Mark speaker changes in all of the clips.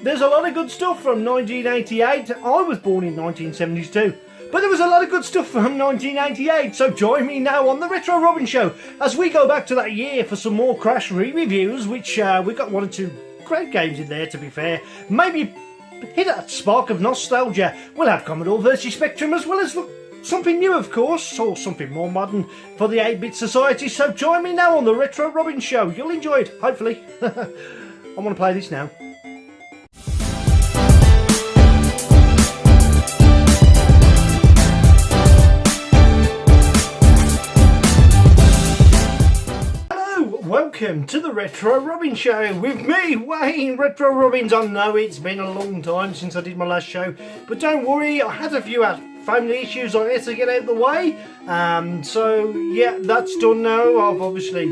Speaker 1: there's a lot of good stuff from 1988. I was born in 1972. But there was a lot of good stuff from 1988, so join me now on the Retro Robin Show as we go back to that year for some more Crash re-reviews, which we've got one or two great games in there, to be fair. Maybe hit that spark of nostalgia. We'll have Commodore vs Spectrum as well as something new, of course, or something more modern for the 8-bit society. So join me now on the Retro Robin Show. You'll enjoy it, hopefully. I want to play this now. Welcome to the Retro Robin Show with me, Wayne Retro Robbins. I know it's been a long time since I did my last show, but don't worry, I had a few family issues I had to get out of the way. So yeah, that's done now. I've obviously,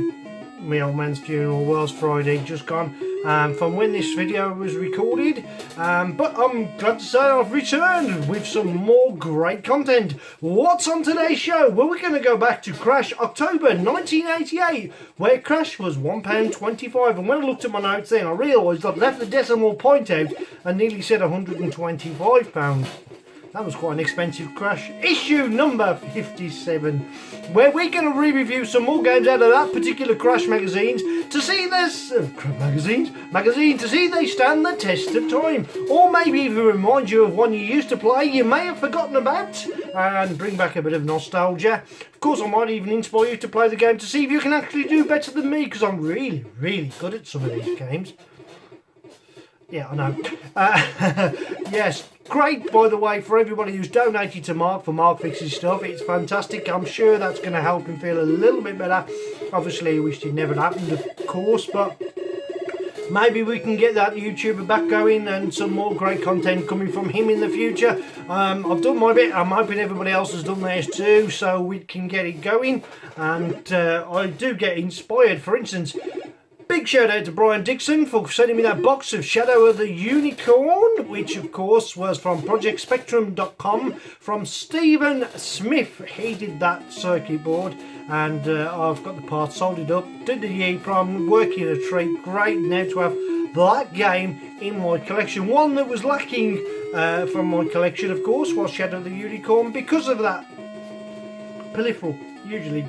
Speaker 1: my old man's funeral was Friday, just gone. From when this video was recorded, but I'm glad to say I've returned with some more great content. What's on today's show? Well, we're going to go back to Crash October 1988, where Crash was £1.25, and when I looked at my notes then, I realised I'd left the decimal point out and nearly said £125. That was quite an expensive Crash. Issue number 57, where we're going to re-review some more games out of that particular Crash magazine to see this magazine to see they stand the test of time, or maybe even remind you of one you used to play you may have forgotten about and bring back a bit of nostalgia. Of course, I might even inspire you to play the game to see if you can actually do better than me, because I'm really good at some of these games. Yeah, I know. Yes, great, by the way, for everybody who's donated to Mark for Mark Fixes Stuff. It's fantastic. I'm sure that's going to help him feel a little bit better. Obviously, I wished it never happened, of course, but maybe we can get that YouTuber back going and some more great content coming from him in the future. I've done my bit. I'm hoping everybody else has done theirs too, so we can get it going. And I do get inspired. For instance, big shout out to Brian Dixon for sending me that box of Shadow of the Unicorn, which of course was from projectspectrum.com from Stephen Smith. He did that circuit board, and I've got the parts soldered up, did the EEPROM, working a treat. Great now to have that game in my collection. One that was lacking from my collection, of course, was Shadow of the Unicorn, because of that peripheral usually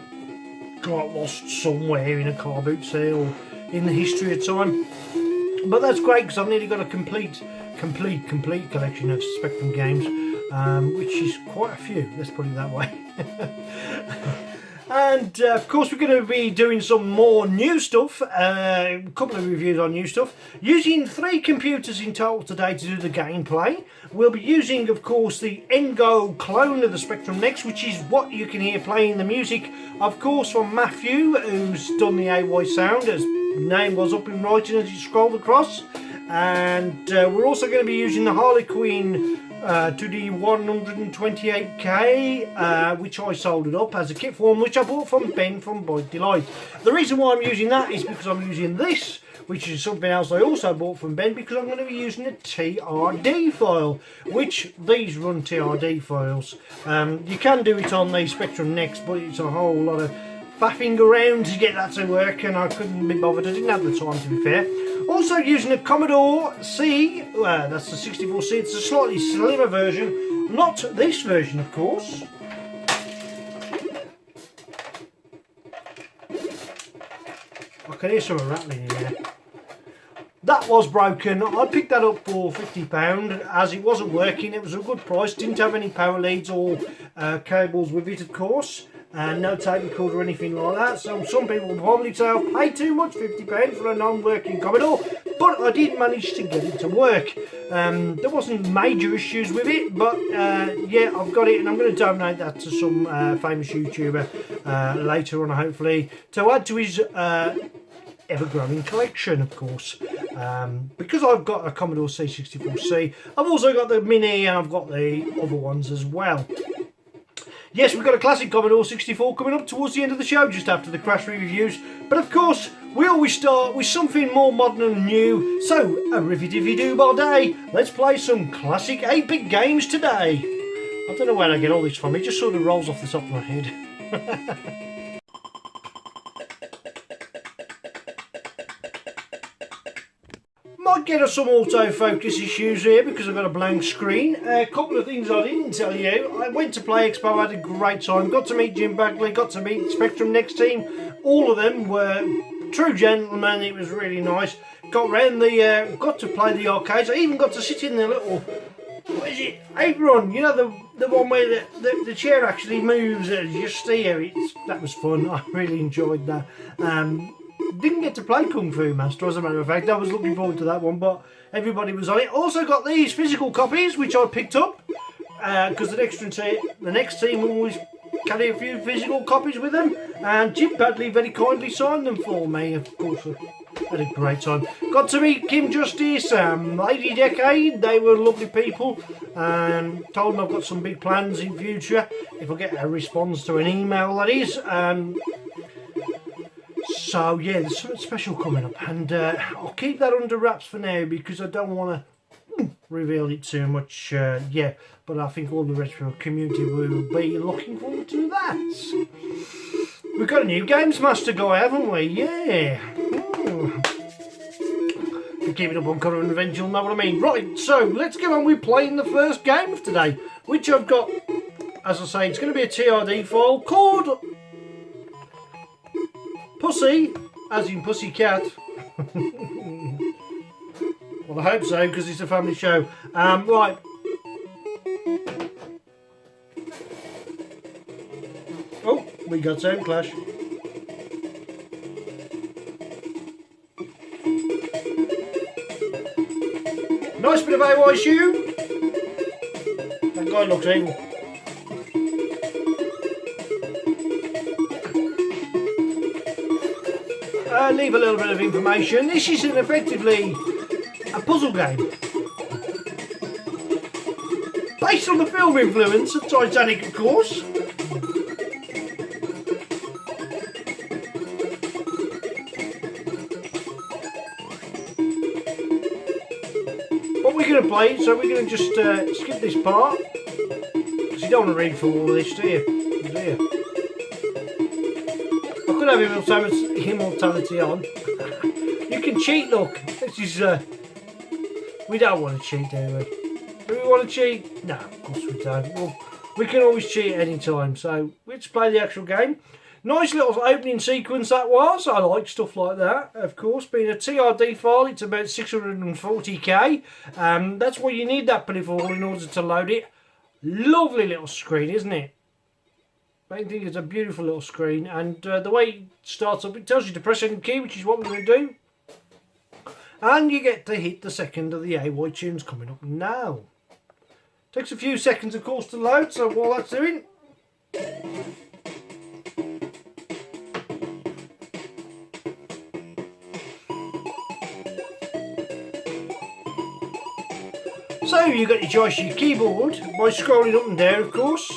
Speaker 1: got lost somewhere in a car boot sale in the history of time. But that's great, because I've nearly got a complete collection of Spectrum games, which is quite a few, let's put it that way. And of course we're going to be doing some more new stuff, a couple of reviews on new stuff, using 3 computers in total today to do the gameplay. We'll be using, of course, the Ngo clone of the Spectrum Next, which is what you can hear playing the music, of course, from Matthew, who's done the AY sound, as name was up in writing as you scrolled across. And we're also going to be using the Harlequin to the 128K, which I soldered up as a kit form, which I bought from Ben from Bike Delight. The reason why I'm using that is because I'm using this, which is something else I also bought from Ben, because I'm going to be using a TRD file, which these run TRD files. You can do it on the Spectrum Next, but it's a whole lot of faffing around to get that to work, and I couldn't be bothered. I didn't have the time, to be fair. Also using a Commodore C, that's the 64C, it's a slightly slimmer version, not this version, of course. I can hear some rattling in there. That was broken. I picked that up for £50 as it wasn't working. It was a good price, didn't have any power leads or cables with it, of course. No tape recorder or anything like that. So some people will probably say I've paid too much, £50 for a non-working Commodore, but I did manage to get it to work. There wasn't major issues with it, but yeah, I've got it, and I'm going to donate that to some famous YouTuber later on, hopefully, to add to his ever-growing collection, of course. Because I've got a Commodore C64C, I've also got the Mini, and I've got the other ones as well. Yes, we've got a classic Commodore 64 coming up towards the end of the show, just after the Crash reviews. But of course, we always start with something more modern and new. So, a riffy-diffy-doo day. Let's play some classic 8-bit games today. I don't know where I get all this from. It just sort of rolls off the top of my head. My might get us some autofocus issues here because I've got a blank screen. A couple of things I didn't tell you. I went to Play Expo, had a great time. Got to meet Jim Bagley, got to meet Spectrum Next Team. All of them were true gentlemen. It was really nice. Got round the, got to play the arcades. I even got to sit in the little, what is it, apron? You know, the one where the chair actually moves as you steer. That was fun. I really enjoyed that. Didn't get to play Kung Fu Master, as a matter of fact. I was looking forward to that one, but everybody was on it. Also got these physical copies, which I picked up because the next team will always carry a few physical copies with them, and Jim Badley very kindly signed them for me. Of course, I had a great time. Got to meet Kim Justice, Lady Decade. They were lovely people, and told them I've got some big plans in future if I get a response to an email, that is. So yeah, there's something special coming up, and I'll keep that under wraps for now because I don't want to reveal it too much. Yeah, but I think all the retro community will be looking forward to that. We've got a new Games Master guy, haven't we? Yeah. If you keep it up on Current Event, you'll know what I mean. Right, so let's get on with playing the first game of today, which I've got, as I say, it's going to be a TRD file called Pussy, as in Pussycat. Well, I hope so, because it's a family show. Right. Oh, we got sound clash. Nice bit of AYSU. That guy looks evil. Leave a little bit of information. This is effectively a puzzle game based on the film influence of Titanic, of course. But we're going to play, so we're going to just skip this part because you don't want to read through all of this, do you? Do you? I could have immortality on. You can cheat, look. This is, we don't want to cheat, do we? Do we want to cheat? No, of course we don't. Well, we can always cheat at any time, so let's play the actual game. Nice little opening sequence that was. I like stuff like that, of course. Being a TRD file, it's about 640k. That's why you need that peripheral in order to load it. Lovely little screen, isn't it? I think it's a beautiful little screen, and the way it starts up, it tells you to press any key, which is what we're going to do. And you get to hit the second of the AY tunes coming up now. Takes a few seconds, of course, to load, so while that's doing... So you've got your joystick keyboard by scrolling up and down, of course.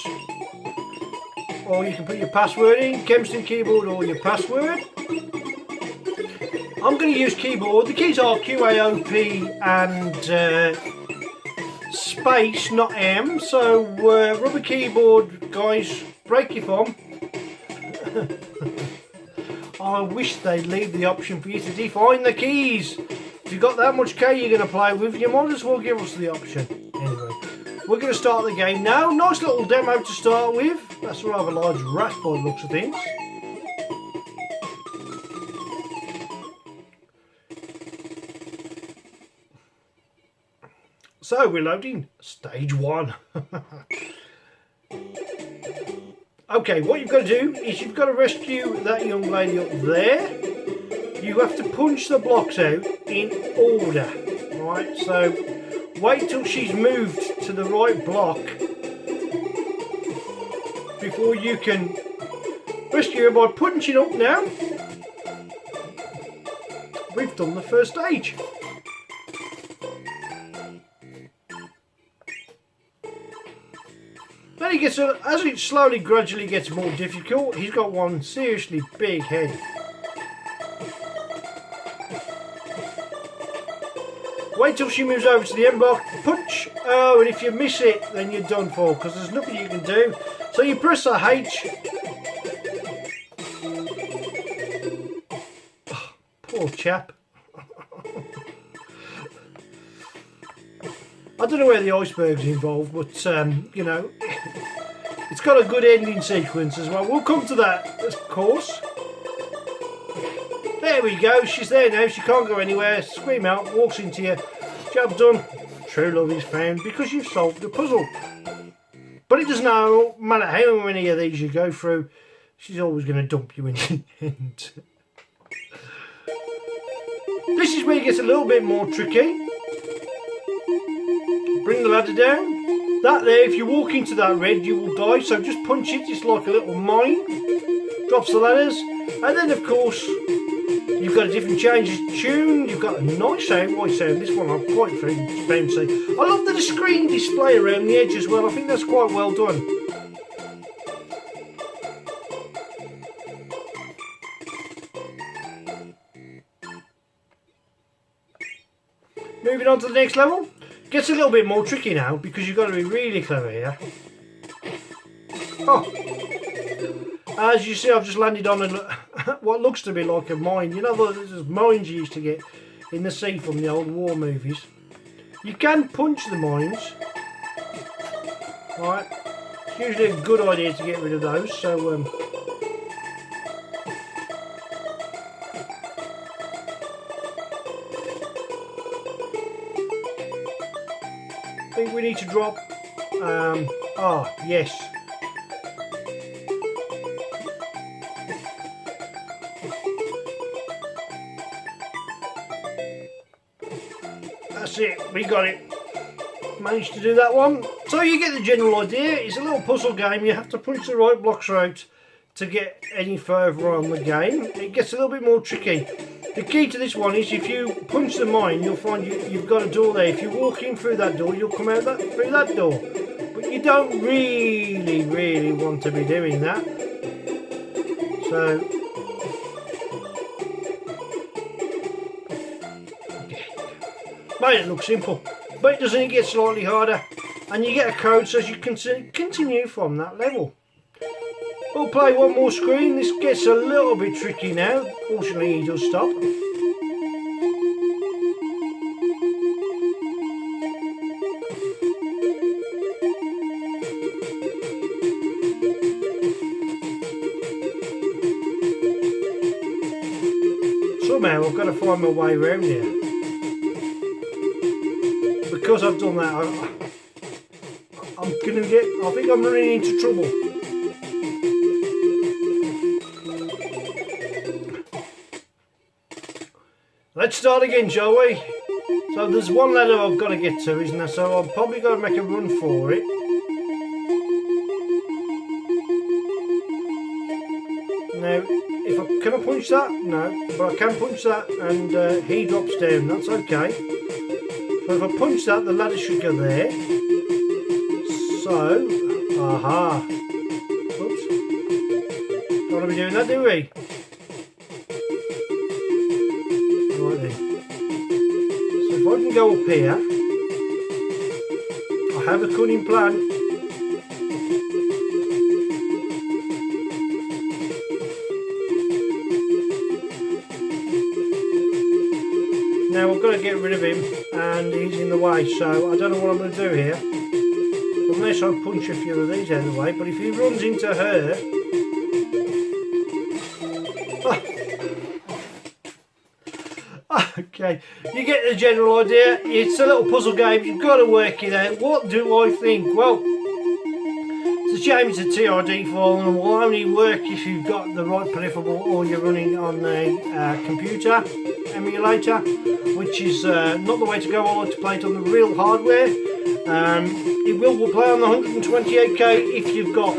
Speaker 1: Or you can put your password in, Kempston keyboard or your password. I'm going to use keyboard. The keys are QAOP and space, not M. So rubber keyboard, guys, break your thumb. I wish they'd leave the option for you to define the keys. If you've got that much K you're going to play with, you might as well give us the option. Anyway, we're going to start the game now. Nice little demo to start with. That's a rather large rat by the looks of things. So we're loading stage 1. Okay, what you've got to do is you've got to rescue that young lady up there. You have to punch the blocks out in order. Right, so wait till she's moved to the right block before you can rescue her by punching up now. We've done the first stage. Then he gets, as it slowly, gradually gets more difficult, he's got one seriously big head. Wait till she moves over to the end block, punch, oh, and if you miss it, then you're done for, because there's nothing you can do. So you press the H. Oh, poor chap. I don't know where the iceberg's involved, but you know, it's got a good ending sequence as well. We'll come to that, of course. There we go, she's there now, she can't go anywhere. Scream out, walks into you. Job done. True love is found because you've solved the puzzle. But it doesn't matter how many of these you go through, she's always going to dump you in the end. This is where it gets a little bit more tricky. Bring the ladder down. That there, if you walk into that red, you will die, so just punch it, it's like a little mine. Drops the ladders. And then, of course, you've got a different changes of tune. You've got a nice sound, white sound. This one I'm quite bouncy. I love the screen display around the edge as well. I think that's quite well done. Moving on to the next level. Gets a little bit more tricky now because you've got to be really clever here. Oh. As you see, I've just landed on what looks to be like a mine. You know those mines you used to get in the sea from the old war movies. You can punch the mines. Right. It's usually a good idea to get rid of those. So, I think we need to drop. Yes. That's it, we got it. Managed to do that one. So you get the general idea. It's a little puzzle game. You have to punch the right blocks out to get any further on the game. It gets a little bit more tricky. The key to this one is if you punch the mine, you'll find you've got a door there. If you walk in through that door, you'll come out through that door. But you don't really want to be doing that. So made it look simple, but it doesn't. It get slightly harder, and you get a code so you can continue from that level. We'll play one more screen. This gets a little bit tricky now. Fortunately, he does stop. Somehow I've got to find my way around here. Because I've done that, I think I'm running into trouble. Let's start again, shall we? So there's one ladder I've got to get to, isn't there? So I've probably got to make a run for it. Now, can I punch that? No, but I can punch that, and he drops down. That's okay. So if I punch that, the ladder should go there. So, aha. Oops. Don't want to be doing that, do we? Right then. So if I can go up here, I have a cunning plan. Now I've got to get rid of him, and he's in the way, so I don't know what I'm going to do here. Unless I punch a few of these out of the way, but if he runs into her... Okay, you get the general idea. It's a little puzzle game, you've got to work it out. What do I think? Well, it's a shame it's a TRD file and will only work if you've got the right peripheral or you're running on a computer emulator, which is not the way to go. I like to play it on the real hardware. It will play on the 128K if you've got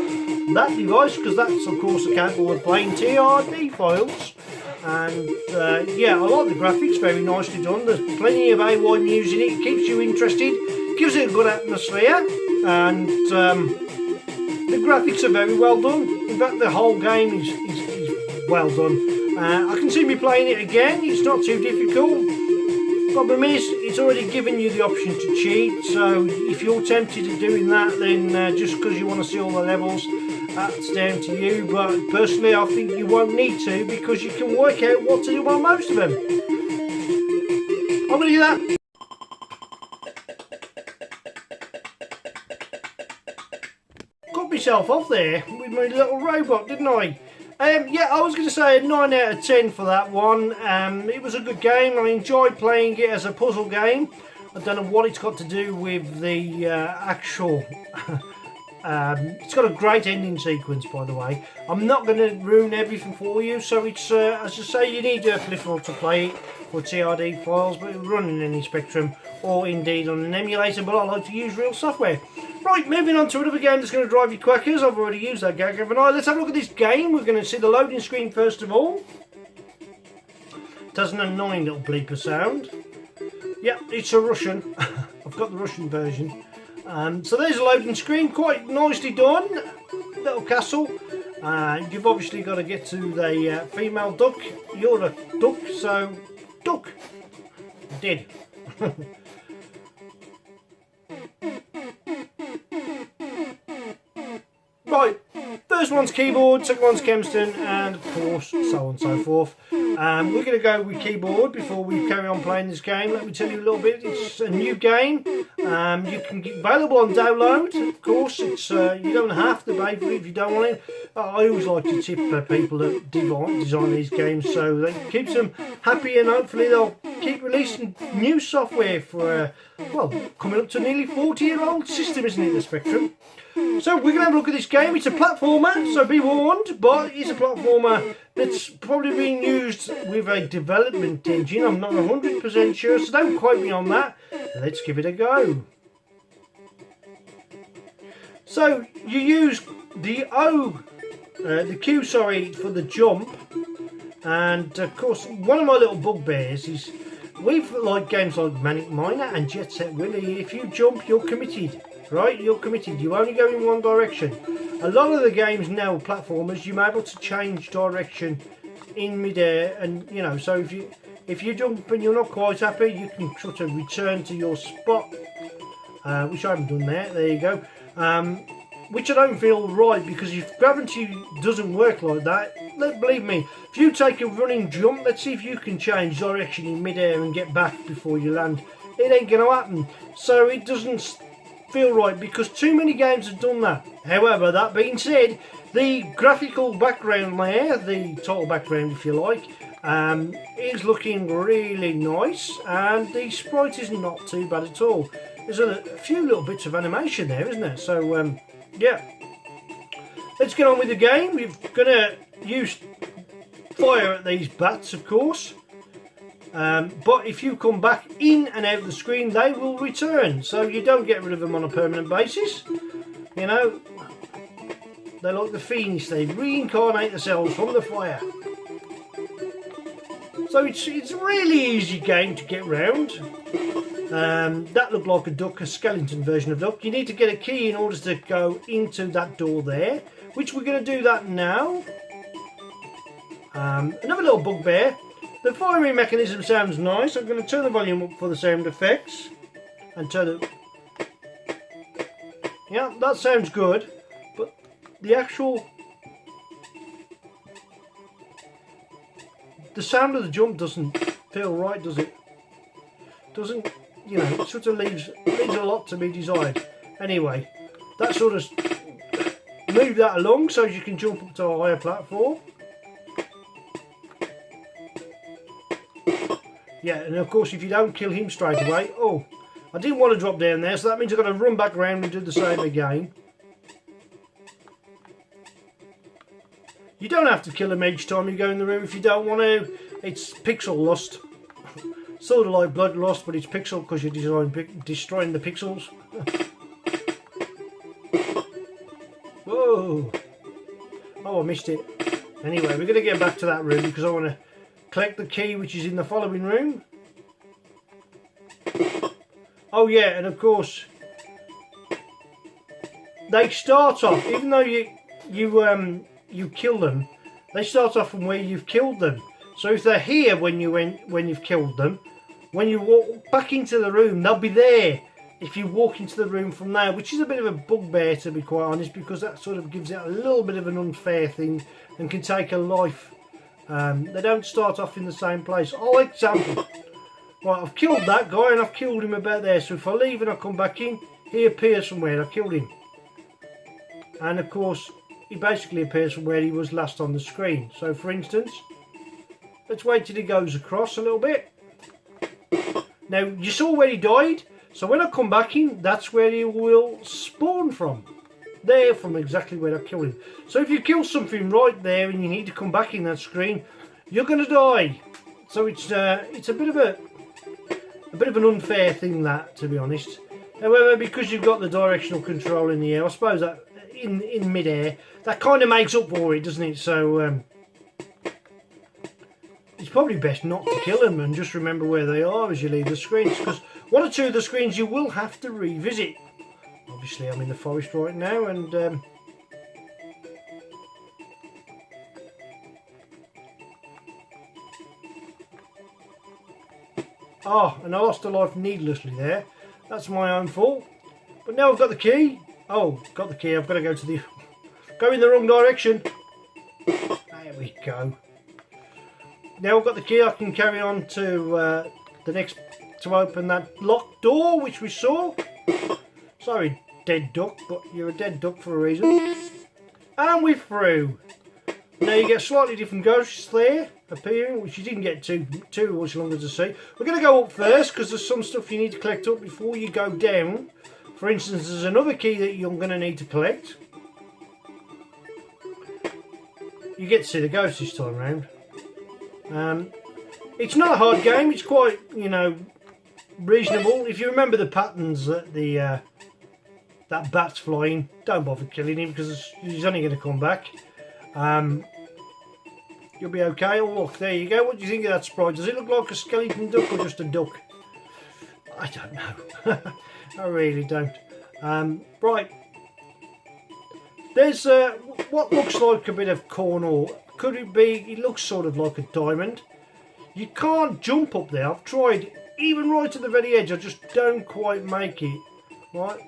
Speaker 1: that device, because that's of course capable of playing TRD files. And yeah, I like the graphics, very nicely done. There's plenty of AY music in it, keeps you interested, gives it a good atmosphere, and the graphics are very well done. In fact, the whole game is well done. I can see me playing it again. It's not too difficult. Problem is, it's already given you the option to cheat, so if you're tempted to doing that, then just because you want to see all the levels, that's down to you. But personally, I think you won't need to, because you can work out what to do on most of them. I'm going to do that. mugged myself off there with my little robot, didn't I? Yeah, I was going to say a 9 out of 10 for that one. It was a good game. I enjoyed playing it as a puzzle game. I don't know what it's got to do with the actual... it's got a great ending sequence, by the way. I'm not going to ruin everything for you, so it's, as I say, you need a peripheral to play it for TRD files, but it'll run in any Spectrum or indeed on an emulator, but I like to use real software. Right, moving on to another game that's going to drive you quackers. I've already used that gag, haven't I? Let's have a look at this game. We're going to see the loading screen first of all. It has an annoying little bleeper sound. Yeah, it's a Russian. I've got the Russian version. So there's a loading screen, quite nicely done. Little castle. You've obviously got to get to the female duck. You're a duck, so duck. Did. Right, first one's keyboard, second one's Kempston, and of course so on and so forth. We're going to go with keyboard before we carry on playing this game. Let me tell you a little bit. It's a new game. You can get available on download. Of course, it's you don't have to pay for it if you don't want it. I always like to tip people that design these games, so that keeps them happy, and hopefully they'll keep releasing new software for well, coming up to nearly 40-year-old system, isn't it, the Spectrum? So we're going to have a look at this game. It's a platformer, so be warned, but it's a platformer that's probably being used with a development engine. I'm not 100% sure, so don't quote me on that. Let's give it a go. So you use the Q, for the jump, and of course one of my little bugbears is with like games like Manic Miner and Jet Set Willy, if you jump you're committed. Right, you're committed. You only go in one direction. A lot of the games now, platformers, you're able to change direction in midair, and you know. So if you jump and you're not quite happy, you can sort of return to your spot, which I haven't done there. There you go. Which I don't feel right, because if gravity doesn't work like that, believe me, if you take a running jump, let's see if you can change direction in midair and get back before you land. It ain't going to happen. So it doesn't feel right, because too many games have done that. However, that being said, the graphical background there, the title background if you like, is looking really nice, and the sprite is not too bad at all. There's a few little bits of animation there, isn't there? So yeah, let's get on with the game. We're gonna use fire at these bats, of course. But if you come back in and out of the screen, they will return, so you don't get rid of them on a permanent basis. You know, they're like the fiends, they reincarnate themselves from the fire. So it's a really easy game to get round. That looked like a duck, a skeleton version of duck. You need to get a key in order to go into that door there, which we're going to do that now. Another little bugbear. The firing mechanism sounds nice. I'm going to turn the volume up for the sound effects and turn it. Yeah, that sounds good, but the sound of the jump doesn't feel right, does it? Doesn't, you know, it sort of leaves a lot to be desired. Anyway, that sort of move that along so you can jump up to a higher platform. Yeah, and of course if you don't kill him straight away, oh, I didn't want to drop down there, so that means I've got to run back around and do the same again. You don't have to kill him each time you go in the room if you don't want to. It's pixel lost. Sort of like blood lost, but it's pixel because you're destroying the pixels. Whoa! Oh, I missed it. Anyway, we're going to get back to that room because I want to collect the key which is in the following room. Oh yeah, and of course they start off, even though you kill them, they start off from where you've killed them. So if they're here when you've killed them, when you walk back into the room, they'll be there if you walk into the room from there, which is a bit of a bugbear, to be quite honest, because that sort of gives it a little bit of an unfair thing and can take a life. They don't start off in the same place. Oh, example. Right, I've killed that guy and I've killed him about there. So if I leave and I come back in, he appears from where I killed him. and of course he basically appears from where he was last on the screen. So for instance, let's wait till he goes across a little bit. Now you saw where he died, so when I come back in, that's where he will spawn from. There, from exactly where I killed him. So if you kill something right there and you need to come back in that screen, you're going to die. So it's a bit of an unfair thing, that, to be honest. However, because you've got the directional control in the air, I suppose that in mid-air, that kind of makes up for it, doesn't it? So it's probably best not to kill them and just remember where they are as you leave the screens, because one or two of the screens you will have to revisit. Obviously I'm in the forest right now, and and I lost a life needlessly there. That's my own fault. But now I've got the key. Oh, got the key. I've got to go in the wrong direction. There we go. Now I've got the key, I can carry on to to open that locked door which we saw. Sorry, dead duck, but you're a dead duck for a reason. And we're through. Now you get slightly different ghosts there appearing, which you didn't get too much longer to see. We're going to go up first because there's some stuff you need to collect up before you go down. For instance, there's another key that you're going to need to collect. You get to see the ghost this time round. It's not a hard game. It's quite, reasonable. If you remember the patterns that that bat's flying, don't bother killing him because he's only going to come back. You'll be okay. Oh look, there you go. What do you think of that sprite? Does it look like a skeleton duck or just a duck? I don't know. I really don't. Right. There's what looks like a bit of corn, or could it be? It looks sort of like a diamond. You can't jump up there. I've tried, even right to the very edge. I just don't quite make it. Right.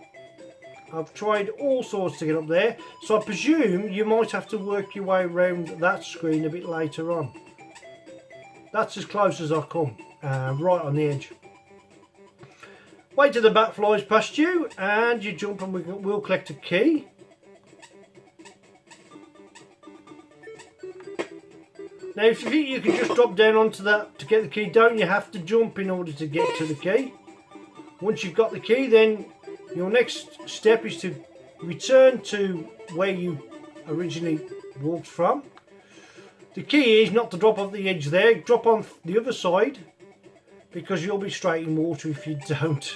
Speaker 1: I've tried all sorts to get up there, so I presume you might have to work your way around that screen a bit later on. That's as close as I come, right on the edge. Wait till the bat flies past you and you jump, and we'll collect a key. Now if you think you can just drop down onto that to get the key, don't you have to jump in order to get to the key? Once you've got the key, then your next step is to return to where you originally walked from. The key is not to drop off the edge there, drop on the other side, because you'll be straight in water if you don't.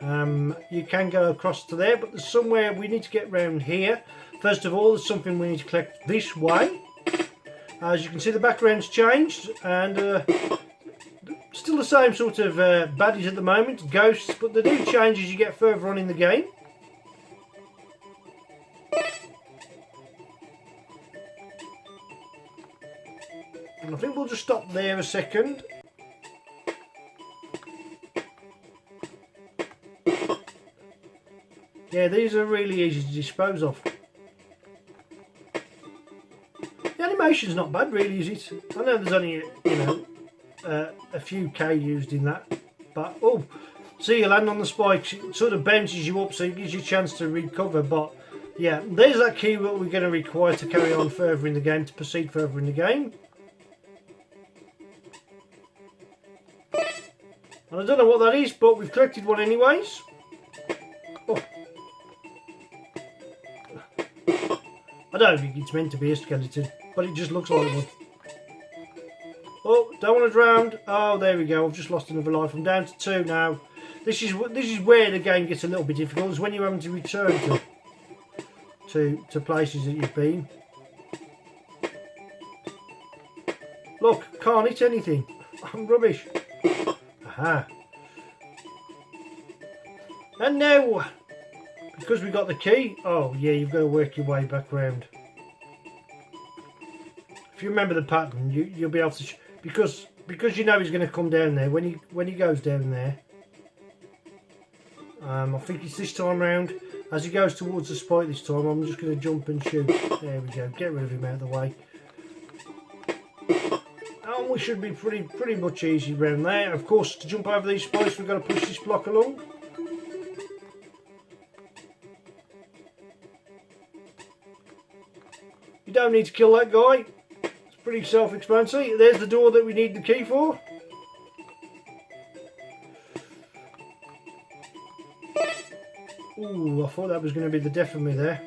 Speaker 1: You can go across to there, but there's somewhere we need to get round here. First of all, there's something we need to collect this way. As you can see, the background's changed, and still the same sort of baddies at the moment, ghosts, but they do change as you get further on in the game. And I think we'll just stop there a second. Yeah, these are really easy to dispose of. The animation's not bad really, is it? I know there's only, a few K used in that, but oh, see, you land on the spikes, it sort of bounces you up, so it gives you a chance to recover. But yeah, there's that key that we're going to require to carry on further in the game, to proceed further in the game. And I don't know what that is, but we've collected one anyways. Oh. I don't think it's meant to be a skeleton, but it just looks like one. Oh, don't want to drown. Oh, there we go. I've just lost another life. I'm down to 2 now. This is where the game gets a little bit difficult. Is when you're having to return to places that you've been. Look, can't hit anything. I'm rubbish. Aha. And now, because we got the key. Oh yeah, you've got to work your way back round. If you remember the pattern, you'll be able to. Because you know he's going to come down there when he goes down there. I think it's this time round. As he goes towards the spike this time, I'm just going to jump and shoot. There we go. Get rid of him out of the way. And we should be pretty much easy round there. Of course, to jump over these spikes, we've got to push this block along. don't need to kill that guy. It's pretty self-explanatory. There's the door that we need the key for. Ooh, I thought that was going to be the death of me there.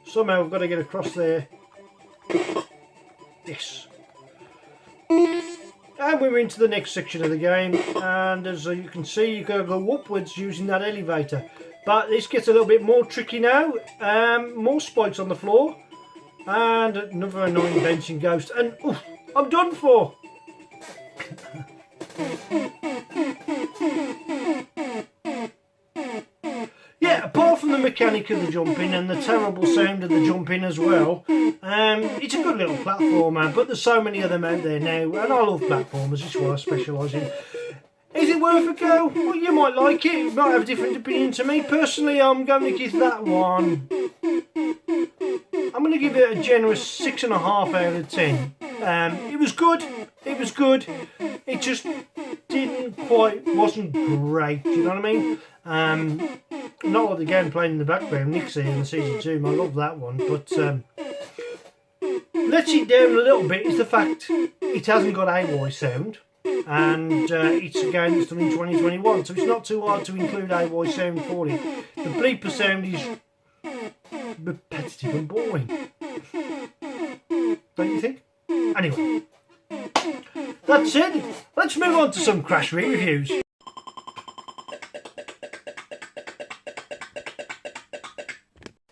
Speaker 1: Somehow I've got to get across there. Yes. And we're into the next section of the game, and as you can see, you've got to go upwards using that elevator. But this gets a little bit more tricky now. More spikes on the floor, and another annoying benching ghost, and oof, I'm done for. Yeah, apart from the mechanic of the jumping and the terrible sound of the jumping as well, it's a good little platformer, but there's so many of them out there now, and I love platformers, it's what I specialise in. Is it worth a go? Well, you might like it, you might have a different opinion to me. Personally, I'm going to give that one, I'm going to give it a generous 6.5 out of 10. It was good, it just wasn't great, you know what I mean? Not like the game playing in the background, Nixie in the Season 2, I love that one, but lets it down a little bit is the fact it hasn't got AY sound, and it's a game that's done in 2021, so it's not too hard to include AY sound for it. The bleeper sound is repetitive and boring, don't you think? Anyway, that's it. Let's move on to some Crash reviews.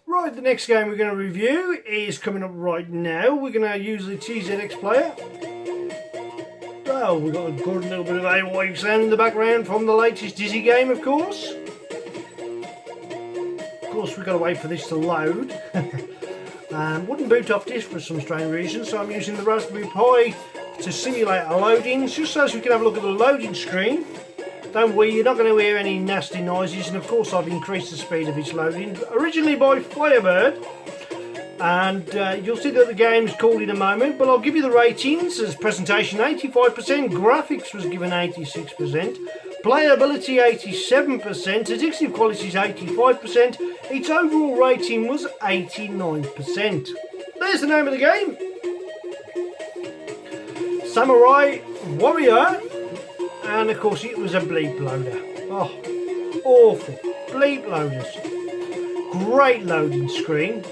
Speaker 1: Right, the next game we're going to review is coming up right now. We're going to use the TZX player. Oh, we've got a good little bit of AY sound in the background from the latest Dizzy game, of course. Of course, we've got to wait for this to load. Wouldn't boot off disk for some strange reason, so I'm using the Raspberry Pi to simulate a loading, just so we can have a look at the loading screen. Don't worry, you're not going to hear any nasty noises, and of course I've increased the speed of its loading, originally by Firebird, and you'll see that the game's called in a moment, but I'll give you the ratings. As presentation 85%, graphics was given 86%, playability 87%, addictive quality is 85%, its overall rating was 89%. There's the name of the game. Samurai Warrior, and of course it was a bleep loader. Oh, awful. Bleep loaders. Great loading screen.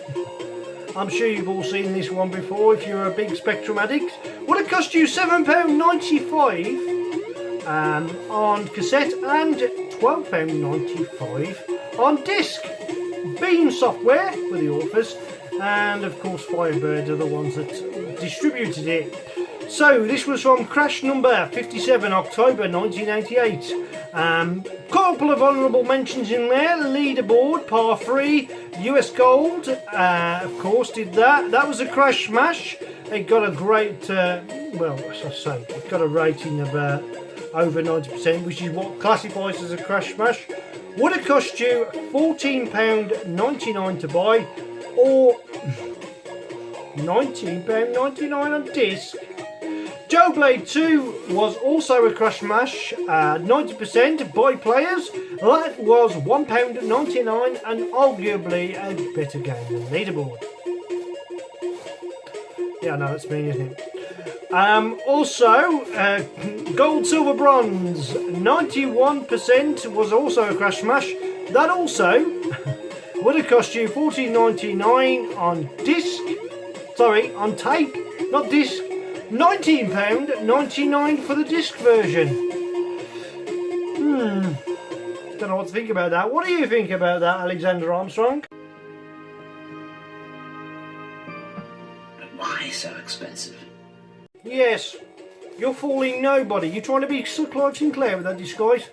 Speaker 1: I'm sure you've all seen this one before if you're a big Spectrum addict. Would have cost you £7.95 on cassette and £12.95 on disc. Beam Software were the authors, and of course Firebird are the ones that distributed it. So this was from Crash number 57, October 1988. Couple of honourable mentions in there. Leaderboard, par 3, US Gold, of course did that. That was a Crash smash. It got a great, well, as I say, it got a rating of over 90%, which is what classifies as a Crash smash. Would have cost you £14.99 to buy, or £19.99 on disc. Joe Blade 2 was also a Crash smash, 90% by players. That was £1.99 and arguably a better game than Leaderboard. Yeah, I know that's me, isn't it? Also, Gold, Silver, Bronze, 91% was also a Crash smash. That also would have cost you £14.99 on disc. Sorry, on tape, not disc. £19.99 for the disc version. Don't know what to think about that. What do you think about that, Alexander Armstrong?
Speaker 2: Why so expensive?
Speaker 1: Yes, you're fooling nobody. You're trying to be Clive Sinclair with that disguise.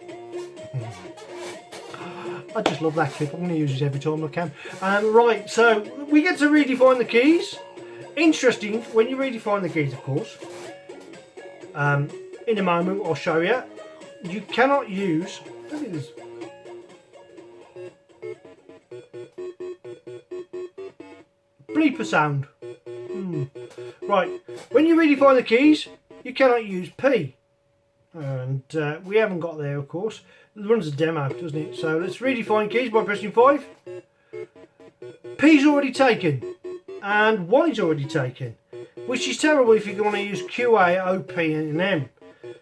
Speaker 1: I just love that clip. I'm going to use it every time I can. Right, so we get to redefine the keys. Interesting, when you redefine the keys, of course, in a moment I'll show you, you cannot use, look at this, bleeper sound. Right, when you redefine the keys, you cannot use P, and we haven't got there, of course. It runs a demo, doesn't it? So let's redefine keys by pressing 5. P's already taken and Y's already taken, which is terrible if you're going to use QA, OP and M.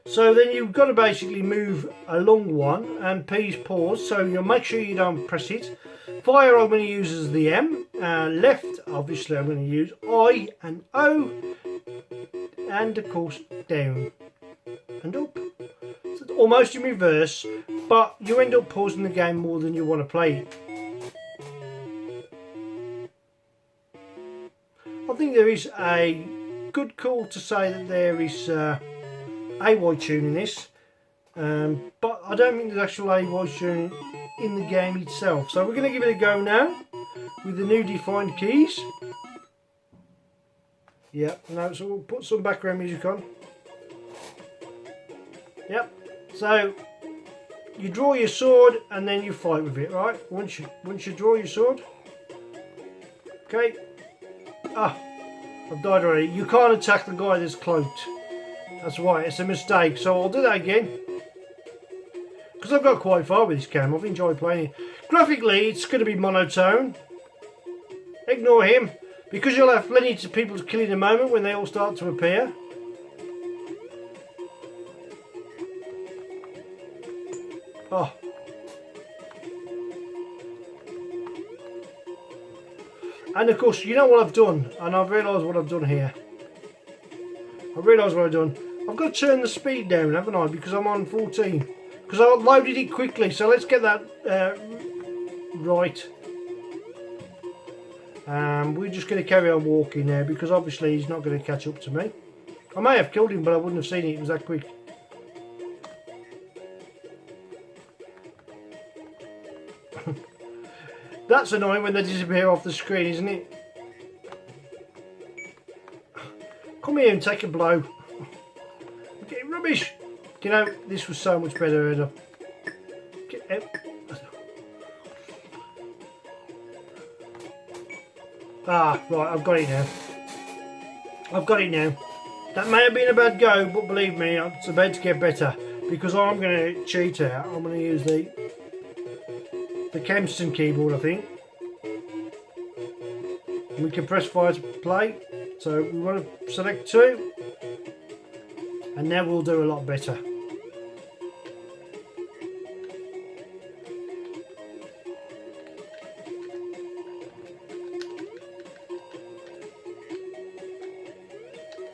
Speaker 1: So then you've got to basically move along one, and P's pause, so you'll make sure you don't press it. Fire I'm going to use as the M, left obviously I'm going to use I and O, and of course down and up. So it's almost in reverse, but you end up pausing the game more than you want to play it. I think there is a good call to say that there is AY tune in this, but I don't think there's actual AY tune in the game itself. So we're going to give it a go now with the new defined keys. Yep, no, so we'll put some background music on. Yep, so you draw your sword and then you fight with it, right? Once you draw your sword. Okay. Ah, I've died already. You can't attack the guy that's cloaked. That's right, it's a mistake. So I'll do that again. Because I've got quite far with this game. I've enjoyed playing it. Graphically, it's going to be monotone. Ignore him. Because you'll have plenty of people to kill in a moment when they all start to appear. Oh. And of course, you know what I've done, and I've realised what I've done here. I've realised what I've done. I've got to turn the speed down, haven't I? Because I'm on 14. Because I loaded it quickly, so let's get that right. We're just going to carry on walking now, because obviously he's not going to catch up to me. I may have killed him, but I wouldn't have seen it. It was that quick. That's annoying when they disappear off the screen, isn't it? Come here and take a blow. You're getting rubbish. You know, this was so much better, Ed. Get out. Ah, right, I've got it now. I've got it now. That may have been a bad go, but believe me, it's about to get better. Because I'm going to cheat out. I'm going to use the Kempston keyboard, I think. We can press fire to play. So we want to select 2. And now we'll do a lot better.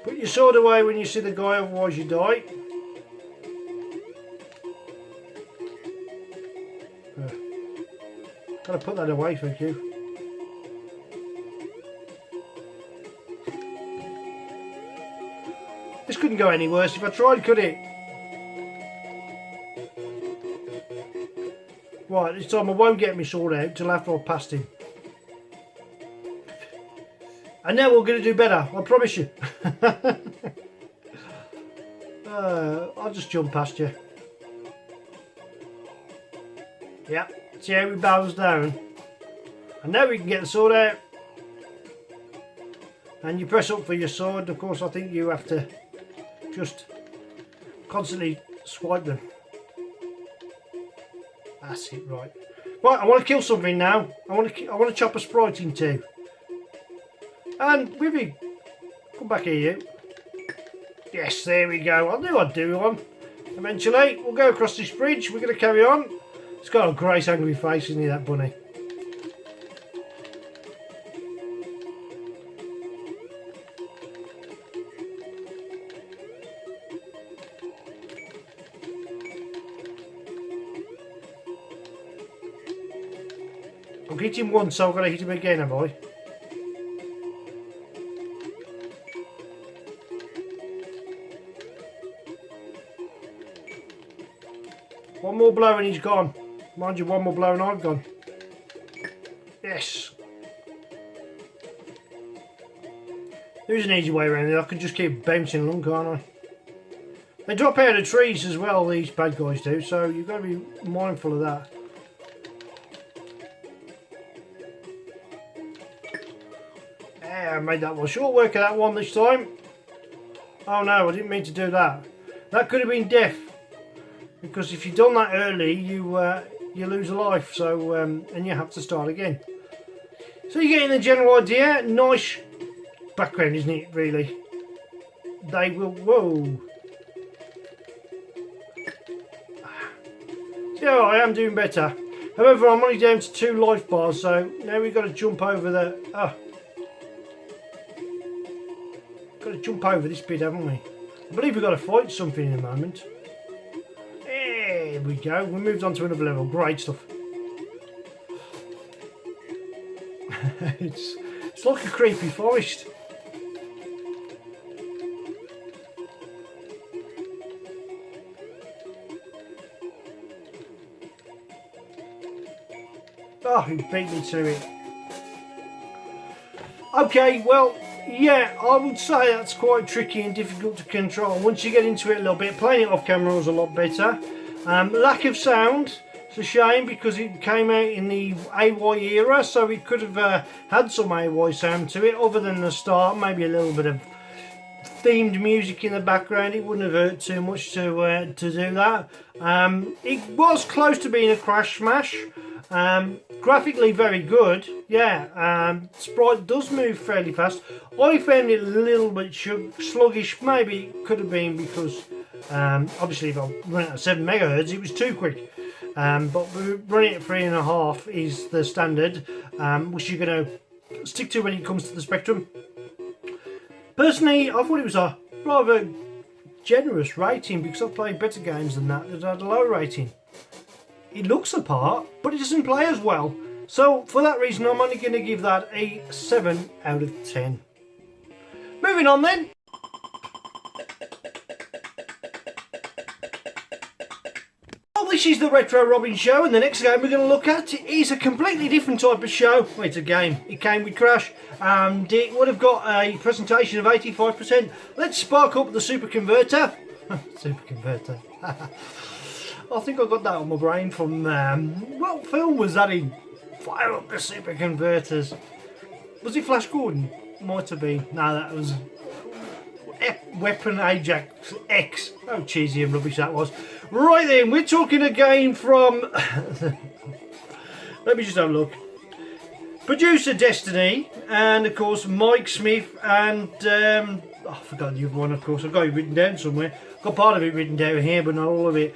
Speaker 1: Put your sword away when you see the guy, otherwise you die. Gotta put that away, thank you. This couldn't go any worse if I tried, could it? Right, this time I won't get my sword out till after I've passed him. And now we're going to do better, I promise you. I'll just jump past you. Yeah. See how he bows down, and now we can get the sword out, and you press up for your sword. Of course I think you have to just constantly swipe them. That's it, right. Right, I want to kill something now. I want to chop a sprite in 2. And Wibby, come back here you. Yes, there we go. I knew I'd do one eventually. We'll go across this bridge. We're going to carry on. It's got a great angry face, isn't he, that bunny? I've hit him once, so I've got to hit him again, have I? One more blow and he's gone. Mind you, one more blow and I've gone. Yes. There's an easy way around it. I can just keep bouncing along, can't I? They drop out of trees as well, these bad guys do, so you've got to be mindful of that. Yeah, I made that one. Short work of that one this time. Oh no, I didn't mean to do that. That could have been death. Because if you've done that early, you lose a life, so and you have to start again. So you're getting the general idea. Nice background, isn't it, really? They will... Whoa. Yeah, I am doing better. However, I'm only down to 2 life bars, so now we've got to jump over the... got to jump over this bit, haven't we? I believe we've got to fight something in a moment. There we go. We moved on to another level. Great stuff. It's like a creepy forest. Oh, he beat me to it. Okay, well, yeah, I would say that's quite tricky and difficult to control. Once you get into it a little bit, playing it off camera was a lot better. Lack of sound, it's a shame because it came out in the AY era, so it could have had some AY sound to it, other than the start, maybe a little bit of themed music in the background. It wouldn't have hurt too much to do that. It was close to being a crash smash. Graphically very good, yeah. Sprite does move fairly fast. I found it a little bit sluggish. Maybe it could have been because obviously if I run it at 7 megahertz it was too quick, but running at 3.5 is the standard, which you're going to stick to when it comes to the spectrum. Personally, I thought it was a rather generous rating because I've played better games than that had a low rating. It looks the part, but it doesn't play as well. So for that reason, I'm only going to give that a 7 out of 10. Moving on then. Well, this is the Retro Robbins show, and the next game we're going to look at is a completely different type of show. Well, it's a game. It came with Crash, and it would have got a presentation of 85%. Let's spark up the super converter. Super converter. I think I got that on my brain from, what film was that in? Fire up the super converters. Was it Flash Gordon? Might have been. No, that was Weapon Ajax X. Oh, cheesy and rubbish that was. Right then, we're talking a game from... Let me just have a look. Producer Destiny, and of course Mike Smith, and I forgot the other one, of course. I've got it written down somewhere. Got part of it written down here, but not all of it.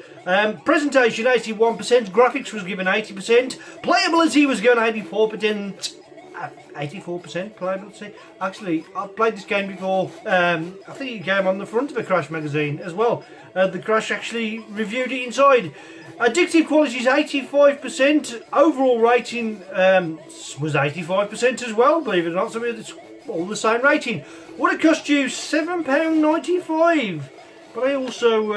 Speaker 1: Presentation 81%, graphics was given 80%, playability was given 84%. 84% playability. Actually, I've played this game before. I think it came on the front of a Crash magazine as well. The Crash actually reviewed it inside. Addictive quality is 85%. Overall rating was 85% as well, believe it or not. So it's all the same rating. Would it cost you £7.95? But I also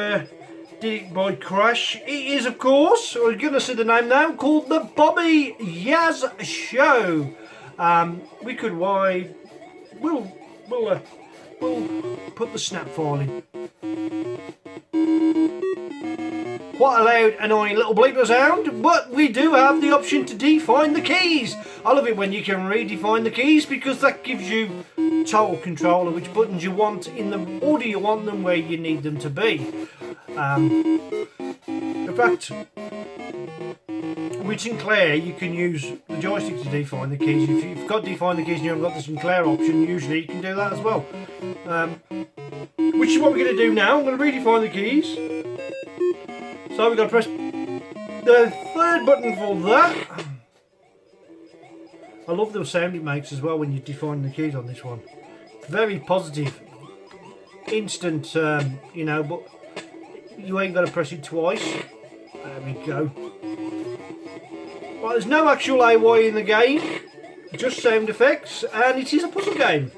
Speaker 1: did it by Crash. It is, of course, we're going to see the name now, called the Bobby Yaz Show. We could wide. We'll put the snap file in. Quite a loud, annoying little bleeper sound, but we do have the option to define the keys. I love it when you can redefine the keys because that gives you total control of which buttons you want in the order you want them, where you need them to be. In fact, with Sinclair you can use the joystick to define the keys. If you've got define the keys and you haven't got the Sinclair option, usually you can do that as well. Which is what we're going to do now. I'm going to redefine the keys. So we're going to press the third button for that. I love the sound it makes as well when you define the keys on this one. Very positive, instant, you know, but you ain't got to press it twice. There we go. Well, there's no actual AY in the game, just sound effects, and it is a puzzle game.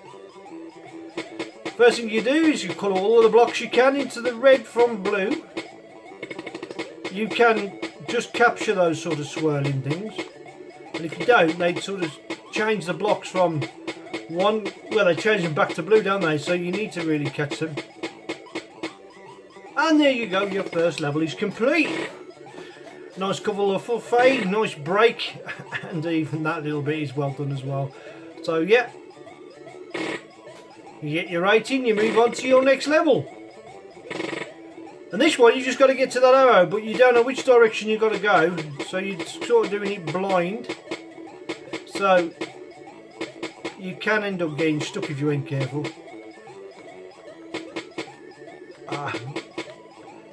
Speaker 1: First thing you do is you colour all of the blocks you can into the red from blue. You can just capture those sort of swirling things, and if you don't, they sort of change the blocks from one, well, they change them back to blue, don't they? So you need to really catch them. And there you go, your first level is complete. Nice colourful fade, nice break, and even that little bit is well done as well. So yeah, you get your rating, you move on to your next level. And this one, you just got to get to that arrow, but you don't know which direction you've got to go, so you're sort of doing it blind. So you can end up getting stuck if you ain't careful.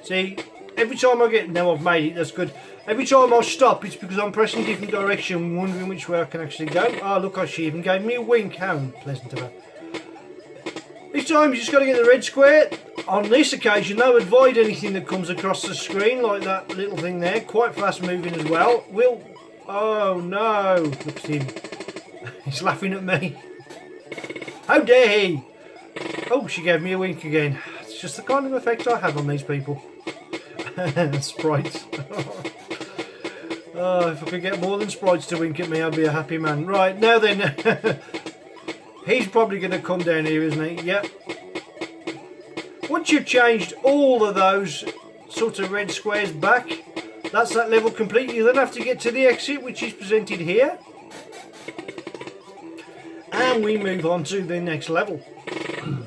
Speaker 1: See, every time I get, now I've made it, that's good. Every time I stop, it's because I'm pressing different direction, wondering which way I can actually go. Oh, look, she even gave me a wink. How unpleasant of her. This time, you just got to get the red square. On this occasion, though, avoid anything that comes across the screen, like that little thing there. Quite fast moving as well. Oh no, look at him. He's laughing at me. How dare he? Oh, she gave me a wink again. It's just the kind of effect I have on these people. Sprites. Oh, if I could get more than sprites to wink at me, I'd be a happy man. Right, now then. He's probably going to come down here, isn't he? Yep. Once you've changed all of those sort of red squares back, that's that level complete. You then have to get to the exit, which is presented here. And we move on to the next level. I'm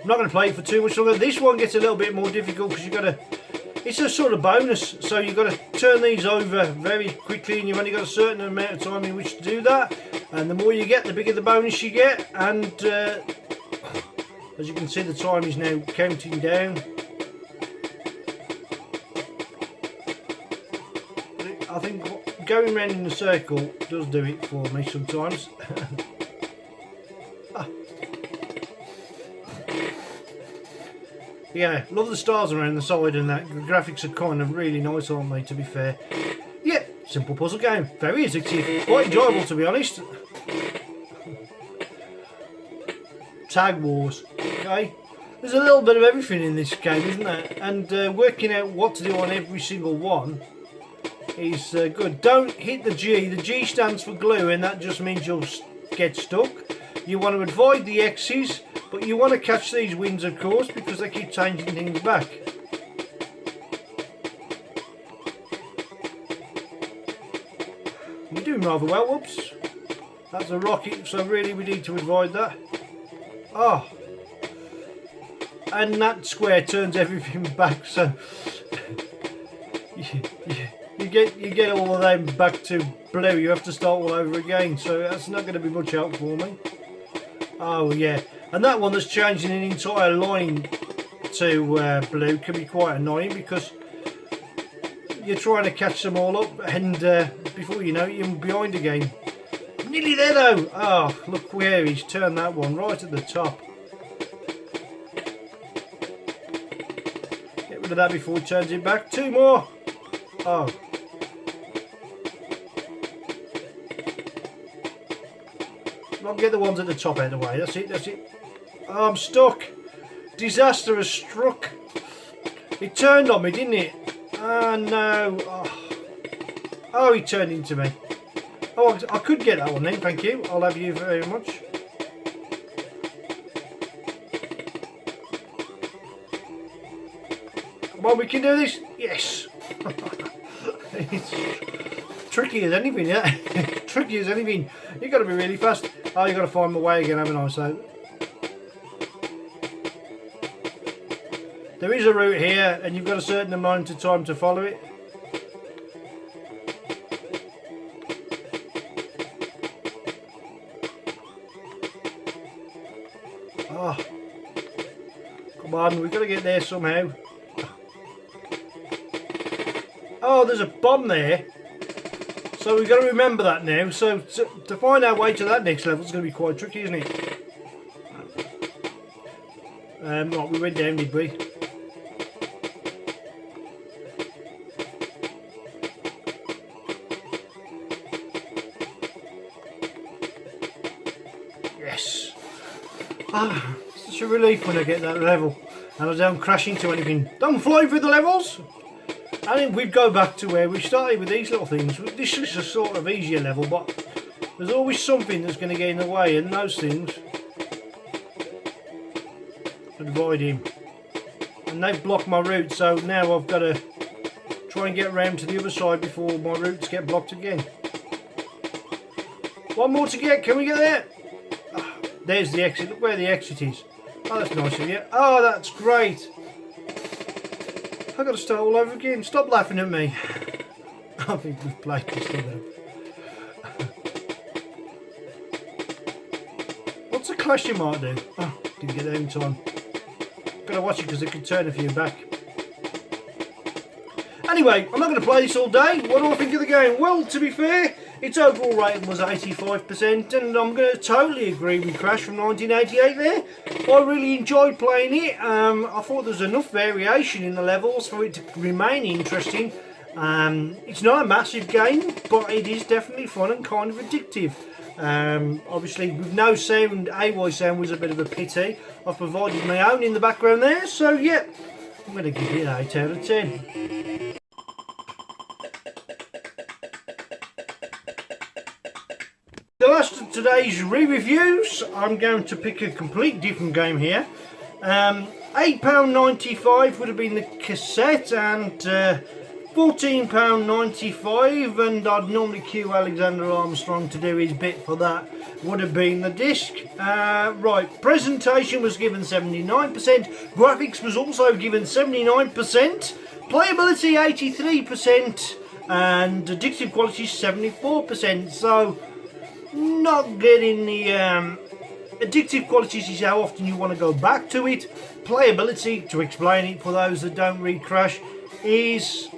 Speaker 1: not going to play it for too much longer. This one gets a little bit more difficult because you've got to... It's a sort of bonus, so you've got to turn these over very quickly, and you've only got a certain amount of time in which to do that. And the more you get, the bigger the bonus you get. And as you can see, the time is now counting down. I think going around in a circle does do it for me sometimes. Yeah, love the stars around the side and that. The graphics are kind of really nice, aren't they, to be fair. Yeah, simple puzzle game. Very addictive. Quite enjoyable, to be honest. Tag wars. Okay. There's a little bit of everything in this game, isn't there? And working out what to do on every single one is good. Don't hit the G. The G stands for glue, and that just means you'll get stuck. You want to avoid the X's, but you want to catch these wins, of course, because they keep changing things back. We're doing rather well. Whoops. That's a rocket, so really we need to avoid that. Oh. And that square turns everything back, so you get all of them back to blue. You have to start all over again, so that's not going to be much help for me. Oh yeah, and that one that's changing an entire line to blue can be quite annoying because you're trying to catch them all up, and before you know it, you're behind again. Nearly there though. Oh, look where he's turned that one right at the top. Get rid of that before he turns it back. Two more. Oh. I'll get the ones at the top out of the way. That's it, that's it. Oh, I'm stuck. Disaster has struck. It turned on me, didn't it? Oh no. Oh, he turned into me. Oh, I could get that one then, thank you. I'll have you very much. Come on, we can do this. Yes. It's tricky as anything, yeah. Tricky as anything. You've got to be really fast. Oh, you've got to find my way again, haven't I? So there is a route here, and you've got a certain amount of time to follow it. Oh, come on, we've got to get there somehow. Oh, there's a bomb there. So we've got to remember that now. So to find our way to that next level is going to be quite tricky, isn't it? Right, we went down, did we? Yes. Ah, such a relief when I get that level and I don't crash into anything. Don't fly through the levels. I think we'd go back to where we started with these little things. This is a sort of easier level, but there's always something that's going to get in the way, and those things avoid him. And they've blocked my route, so now I've got to try and get around to the other side before my routes get blocked again. One more to get. Can we get there? Oh, there's the exit. Look where the exit is. Oh, that's nice of you. Oh, that's great. I've got to start all over again. Stop laughing at me. I think we've played this thing Clash you might do. Oh, didn't get there in time. Gotta watch it because it could turn a few back. Anyway, I'm not going to play this all day. What do I think of the game? Well, to be fair, its overall rating was 85%, and I'm going to totally agree with Crash from 1988 there. I really enjoyed playing it. I thought there was enough variation in the levels for it to remain interesting. It's not a massive game, but it is definitely fun and kind of addictive. Obviously, with no sound, AY sound was a bit of a pity. I've provided my own in the background there, so yeah, I'm going to give it an 8 out of 10. The last of today's re-reviews, I'm going to pick a complete different game here. £8.95 would have been the cassette, and £14.95, and I'd normally cue Alexander Armstrong to do his bit for that, would have been the disc. Right, presentation was given 79%, graphics was also given 79%, playability 83%, and addictive quality 74%, so not getting the addictive qualities is how often you want to go back to it. Playability, to explain it for those that don't read Crash, is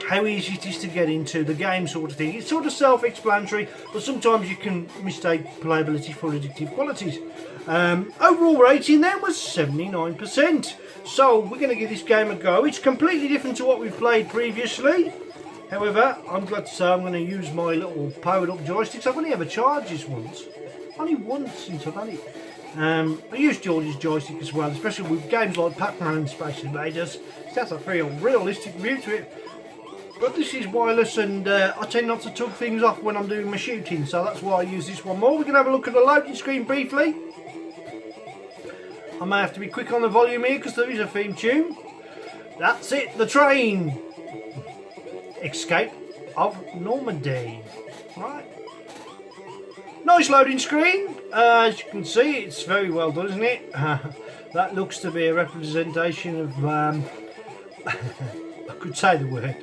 Speaker 1: how easy it is to get into the game, sort of thing. It's sort of self-explanatory, but sometimes you can mistake playability for addictive qualities. Overall rating then was 79%. So we're going to give this game a go. It's completely different to what we've played previously. However, I'm glad to say I'm going to use my little powered up joysticks. I've only ever charged this once. Only once since I've had it. I use George's joystick as well, especially with games like Pac-Man and Space Invaders. It has a real realistic view to it. But this is wireless, and I tend not to tug things off when I'm doing my shooting, so that's why I use this one more. We're going to have a look at the loading screen briefly. I may have to be quick on the volume here because there is a theme tune. That's it, the train. Escape of Normandy. Right. Nice loading screen. As you can see, it's very well done, isn't it? That looks to be a representation of, I could say the word,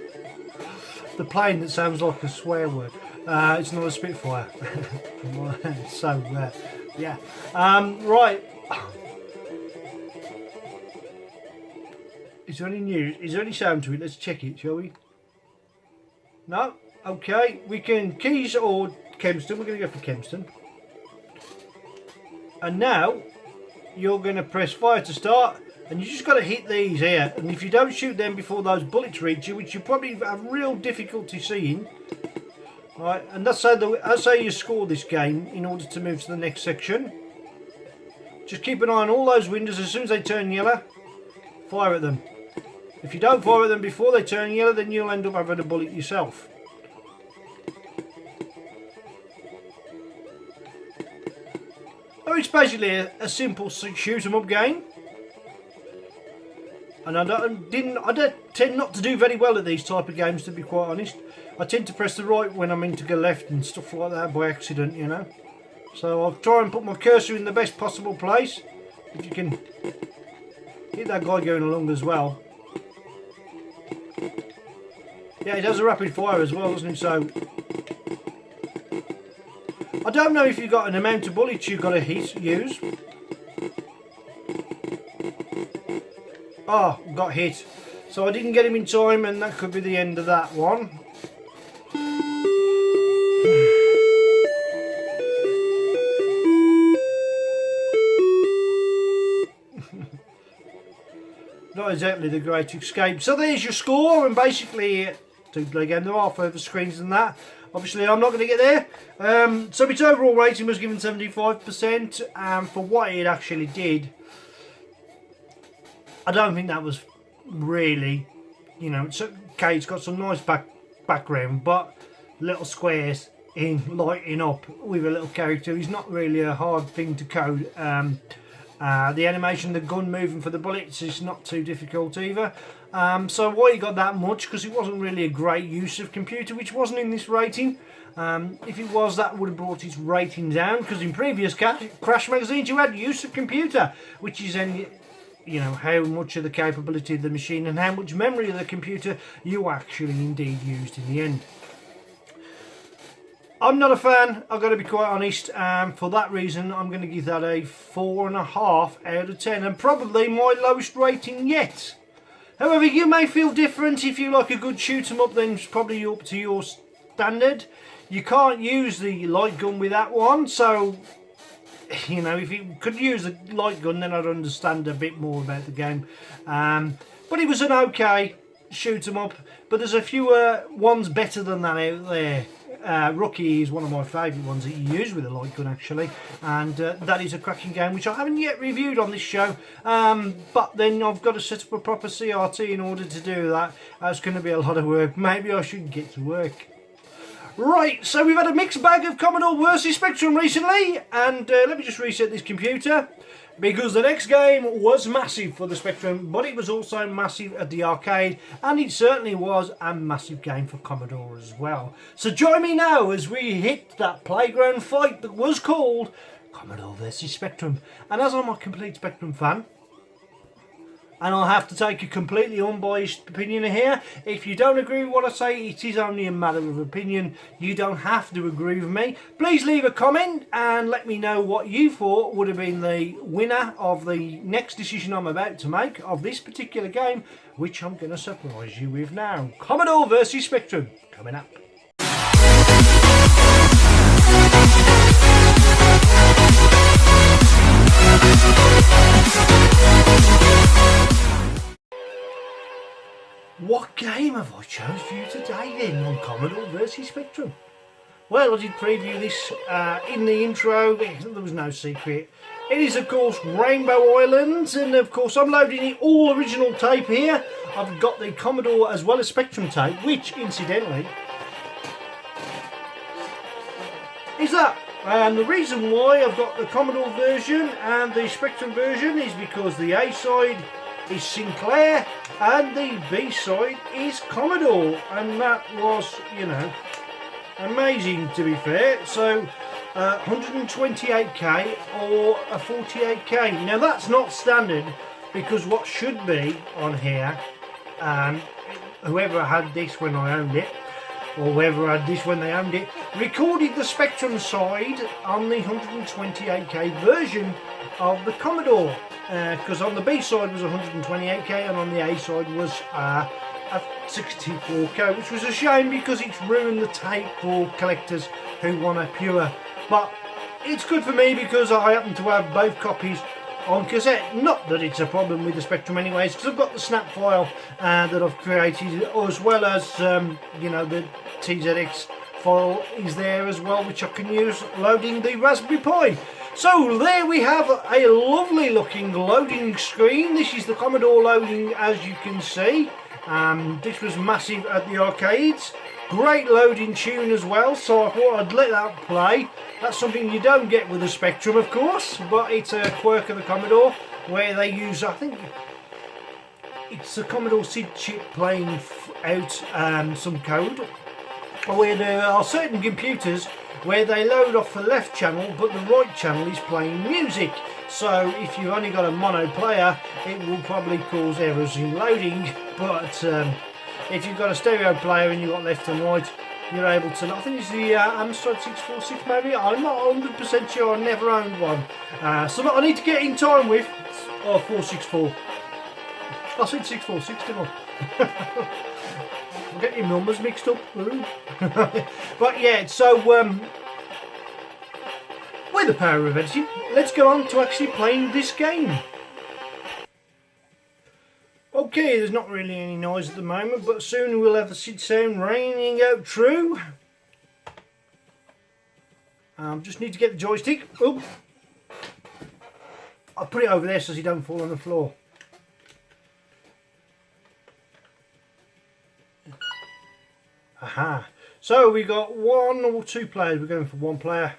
Speaker 1: the plane that sounds like a swear word. It's not a Spitfire. So, yeah. Right. Is there any news? Is there any sound to it? Let's check it, shall we? No? Okay. We can Keys or Kempston. We're going to go for Kempston. And now, you're going to press fire to start. And you just got to hit these here. And if you don't shoot them before those bullets reach you, which you probably have real difficulty seeing. Right, and that's how you score this game in order to move to the next section. Just keep an eye on all those windows. As soon as they turn yellow, fire at them. If you don't fire at them before they turn yellow, then you'll end up having a bullet yourself. Oh, it's basically a simple shoot 'em up game. And I tend not to do very well at these type of games, to be quite honest. I tend to press the right when I mean to go left and stuff like that by accident, you know. So I'll try and put my cursor in the best possible place. If you can hit that guy going along as well. Yeah, it has a rapid fire as well, doesn't it? So I don't know if you've got an amount of bullets you've got to use. Oh, got hit. So I didn't get him in time, and that could be the end of that one. Not exactly the great escape. So there's your score, and basically, again, there are further screens than that. Obviously, I'm not going to get there. So its overall rating was given 75%, and for what it actually did, I don't think that was really, you know, it's okay, it's got some nice background, but little squares in lighting up with a little character is not really a hard thing to code. The animation, the gun moving for the bullets is not too difficult either. So why you got that much? Because it wasn't really a great use of computer, which wasn't in this rating. If it was, that would have brought its rating down, because in previous Crash magazines you had use of computer, which is you know, how much of the capability of the machine and how much memory of the computer you actually indeed used in the end. I'm not a fan, I've got to be quite honest. For that reason, I'm going to give that a 4.5 out of 10, and probably my lowest rating yet. However, you may feel different. If you like a good shoot 'em up, then it's probably up to your standard. You can't use the light gun with that one, so you know, if you could use a light gun, then I'd understand a bit more about the game. But it was an okay shoot 'em up, but there's a few ones better than that out there. Rookie is one of my favourite ones that you use with a light gun actually, and that is a cracking game which I haven't yet reviewed on this show, but then I've got to set up a proper CRT in order to do that. That's going to be a lot of work. Maybe I should get to work. Right, so we've had a mixed bag of Commodore versus Spectrum recently, and let me just reset this computer, because the next game was massive for the Spectrum, but it was also massive at the arcade, and it certainly was a massive game for Commodore as well. So join me now as we hit that playground fight that was called Commodore versus Spectrum. And as I'm a complete Spectrum fan, and I'll have to take a completely unbiased opinion here. If you don't agree with what I say, it is only a matter of opinion. You don't have to agree with me. Please leave a comment and let me know what you thought would have been the winner of the next decision I'm about to make of this particular game, which I'm going to surprise you with now. Commodore versus Spectrum, coming up. What game have I chose for you today then on Commodore vs Spectrum? Well, I did preview this in the intro. There was no secret. It is of course Rainbow Islands, and of course I'm loading the all original tape here. I've got the Commodore as well as Spectrum tape, which incidentally is that. And the reason why I've got the Commodore version and the Spectrum version is because the A side is Sinclair and the B side is Commodore, and that was, you know, amazing to be fair. So 128k or a 48k. Now that's not standard, because what should be on here, whoever had this when I owned it, or whoever had this when they owned it, recorded the Spectrum side on the 128k version of the Commodore, because on the B side was 128k and on the A side was a 64k, which was a shame because it's ruined the tape for collectors who want a pure. But it's good for me because I happen to have both copies on cassette. Not that it's a problem with the Spectrum anyways, because I've got the snap file that I've created, as well as you know, the TZX file is there as well, which I can use loading the Raspberry Pi. So there we have a lovely looking loading screen. This is the Commodore loading, as you can see. This was massive at the arcades. Great loading tune as well, so I thought I'd let that play. That's something you don't get with the Spectrum, of course, but it's a quirk of the Commodore, where they use, I think it's the Commodore SID chip playing out some code, where there are certain computers where they load off the left channel but the right channel is playing music. So if you've only got a mono player, it will probably cause errors in loading, but if you've got a stereo player and you've got left and right, you're able to. I think it's the Amstrad 646 maybe. I'm not 100% sure, I never owned one. So I need to get in time with, or 464. I said 646, didn't I? I'm getting your numbers mixed up. But yeah, so with the power of editing, let's go on to actually playing this game. Okay, there's not really any noise at the moment, but soon we'll have the SID sound raining out true. Just need to get the joystick. Oh, I'll put it over there so you don't fall on the floor. Aha. So we got one or two players. We're going for one player.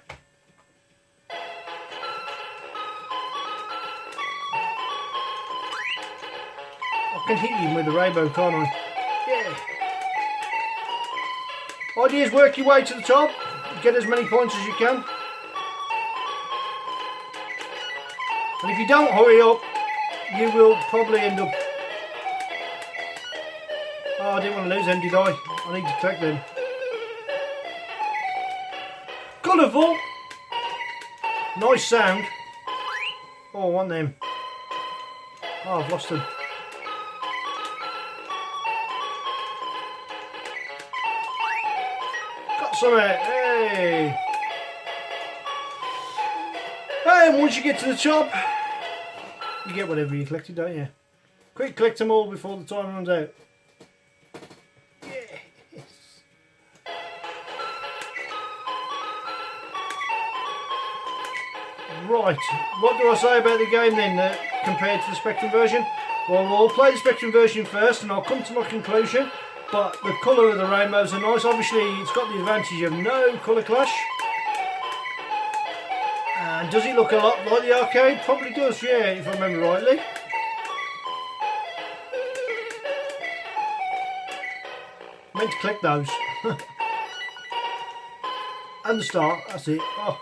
Speaker 1: I can hit him with the rainbow, can't I? Yeah. Idea is work your way to the top. Get as many points as you can. And if you don't hurry up, you will probably end up... Oh, I didn't want to lose them, did I? I need to collect them. Colourful. Nice sound. Oh, I want them. Oh, I've lost them. Got some. Hey. And once you get to the top, you get whatever you collected, don't you? Quick, collect them all before the time runs out. Yes. Right, what do I say about the game then compared to the Spectrum version? Well, we'll play the Spectrum version first and I'll come to my conclusion. But the colour of the rainbows are nice. Obviously, it's got the advantage of no colour clash. And does it look a lot like the arcade? Probably does, yeah, if I remember rightly. Meant to click those. And the start, that's it. Oh.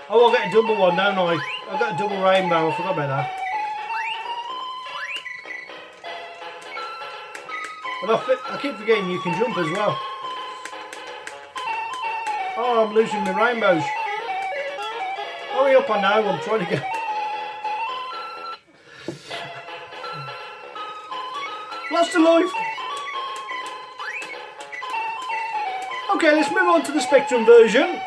Speaker 1: Oh, I'll get a double one, don't I? I've got a double rainbow, I forgot about that. And I keep forgetting you can jump as well. Oh, I'm losing my rainbows. Hurry up, I know, I'm trying to get... Lost a life. Okay, let's move on to the Spectrum version.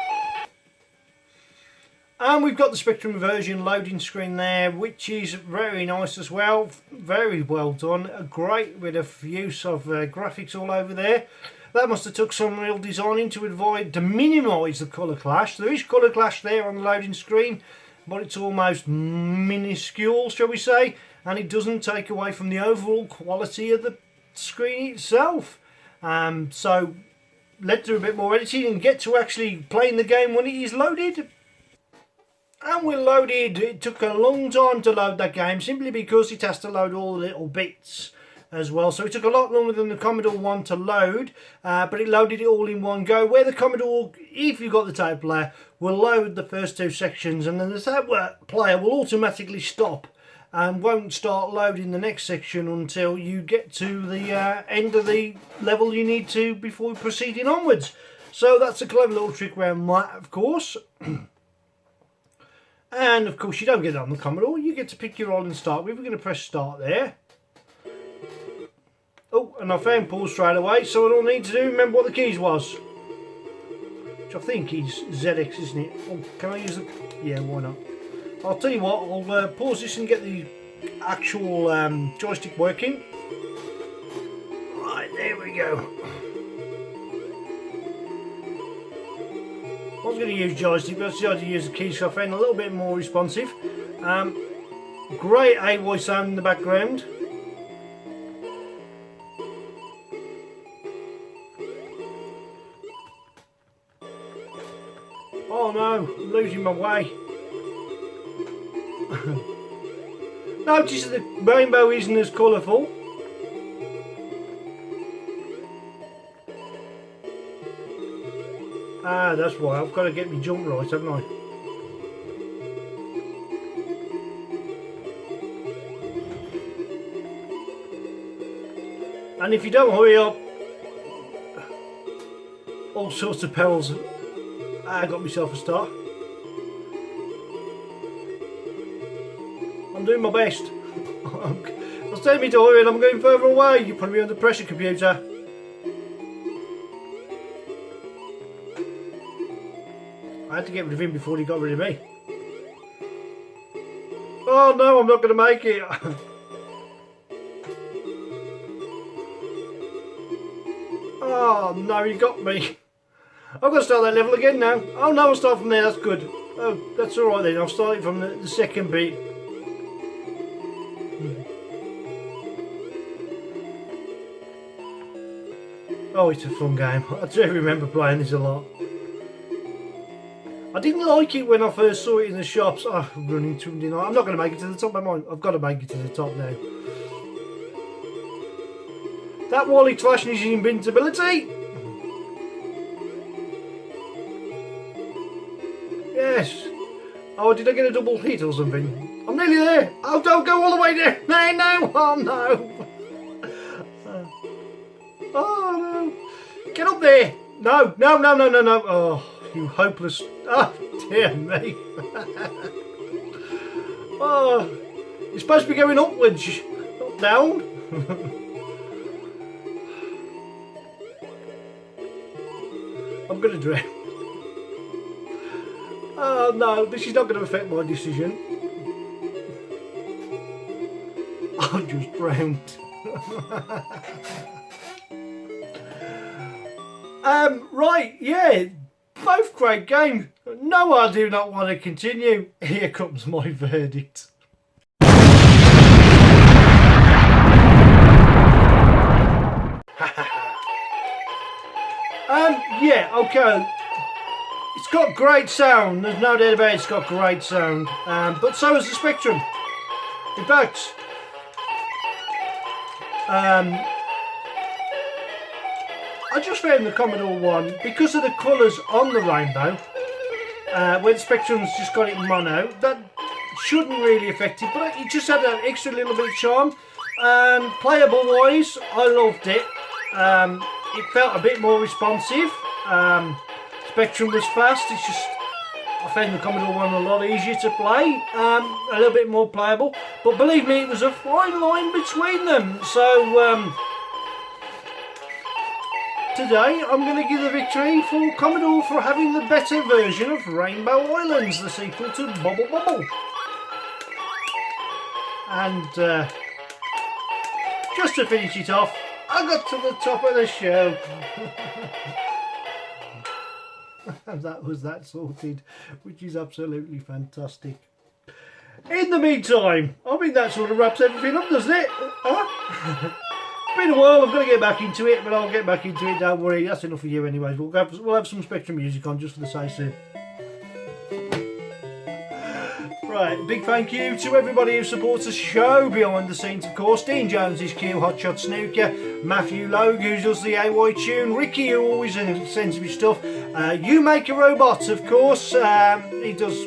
Speaker 1: And we've got the Spectrum version loading screen there, which is very nice as well. Very well done. A great bit of use of graphics all over there. That must have took some real designing to minimise the colour clash. There is colour clash there on the loading screen, but it's almost minuscule, shall we say. And it doesn't take away from the overall quality of the screen itself. So let's do a bit more editing and get to actually playing the game when it is loaded. And we're loaded. It took a long time to load that game simply because it has to load all the little bits as well. So it took a lot longer than the Commodore one to load, but it loaded it all in one go. Where the Commodore, if you've got the tape player, will load the first two sections and then the tape player will automatically stop and won't start loading the next section until you get to the end of the level you need to before proceeding onwards. So that's a clever little trick around that, of course. And of course you don't get it on the Commodore, you get to pick your roll and start with. We're going to press start there. Oh, and I found pause straight away, so all I need to do, remember what the keys was. Which I think is ZX, isn't it? Oh, can I use the... yeah, why not? I'll tell you what, I'll pause this and get the actual joystick working. Right, there we go. I was going to use joystick, but I decided to use the keys so I found a little bit more responsive. Great AY sound in the background. Oh no, I'm losing my way. Notice that the rainbow isn't as colourful. Ah, that's why. I've got to get my jump right, haven't I? And if you don't hurry up, all sorts of perils. I got myself a start. I'm doing my best. I was telling me to hurry and I'm going further away. You put me under pressure, computer. I had to get rid of him before he got rid of me. Oh no, I'm not going to make it. Oh no, he got me. I've got to start that level again now. Oh no, I'll start from there, that's good. Oh, that's alright then, I'll start it from the second bit. Oh, it's a fun game. I do remember playing this a lot. I didn't like it when I first saw it in the shops. Oh, I'm running to deny. I'm not going to make it to the top. I've got to make it to the top now. That while it's flashing his invincibility. Yes. Oh, did I get a double hit or something? I'm nearly there. Oh, don't go all the way there. No, no. Oh, no. Oh no! Get up there! No, no, no, no, no, no! Oh, you hopeless! Oh, dear me! Oh, you're supposed to be going upwards, not down. I'm gonna drown. Oh no, this is not going to affect my decision. I've just drowned. Right, yeah, both great games. No, I do not want to continue. Here comes my verdict. Yeah, okay. It's got great sound. There's no doubt about it. It's got great sound. But so has the Spectrum. In fact, I just found the Commodore one, because of the colours on the rainbow, where the Spectrum's just got it in mono, that shouldn't really affect it, but it just had an extra little bit of charm. Playable wise, I loved it. It felt a bit more responsive. Spectrum was fast. It's just, I found the Commodore one a lot easier to play, a little bit more playable, but believe me, it was a fine line between them. So today I'm going to give the victory for Commodore for having the better version of Rainbow Islands, the sequel to Bubble Bobble. And just to finish it off, I got to the top of the show. That was that sorted, which is absolutely fantastic. In the meantime, I think that sort of wraps everything up, doesn't it? Huh? It's been a while, I've got to get back into it, but I'll get back into it, don't worry. That's enough for you anyways. We'll have some Spectrum music on just for the say so. Right, big thank you to everybody who supports the show behind the scenes, of course. Dean Jones's Q, Hotshot Snooker, Matthew Logue, who does the AY tune, Ricky, who always sends me stuff, You Make a Robot, of course, he does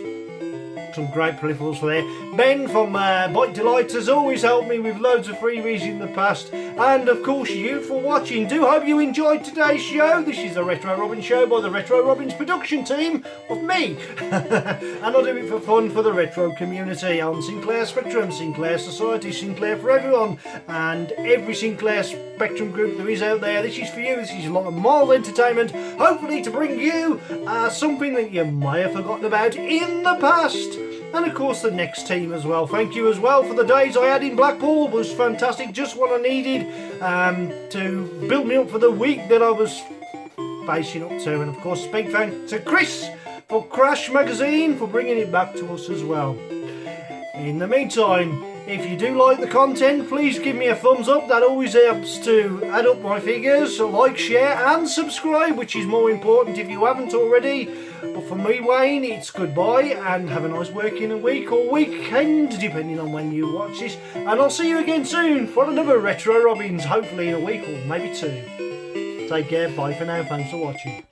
Speaker 1: some great peripherals for there. Ben from Bite Delight has always helped me with loads of freebies in the past, and of course you for watching. Do hope you enjoyed today's show. This is the Retro Robbins show by the Retro Robbins production team of me. And I do it for fun for the retro community on Sinclair Spectrum, Sinclair Society, Sinclair for everyone, and every Sinclair Spectrum group there is out there. This is for you. This is a lot of mild entertainment, hopefully to bring you something that you may have forgotten about in the past. And of course the next team as well. Thank you as well for the days I had in Blackpool. It was fantastic, just what I needed to build me up for the week that I was facing up to. And of course big thanks to Chris for Crash Magazine for bringing it back to us as well. In the meantime, if you do like the content, please give me a thumbs up. That always helps to add up my figures. Like, share and subscribe, which is more important if you haven't already. But for me, Wayne, it's goodbye and have a nice working week or weekend, depending on when you watch this. And I'll see you again soon for another Retro Robbins, hopefully in a week or maybe two. Take care, bye for now, thanks for watching.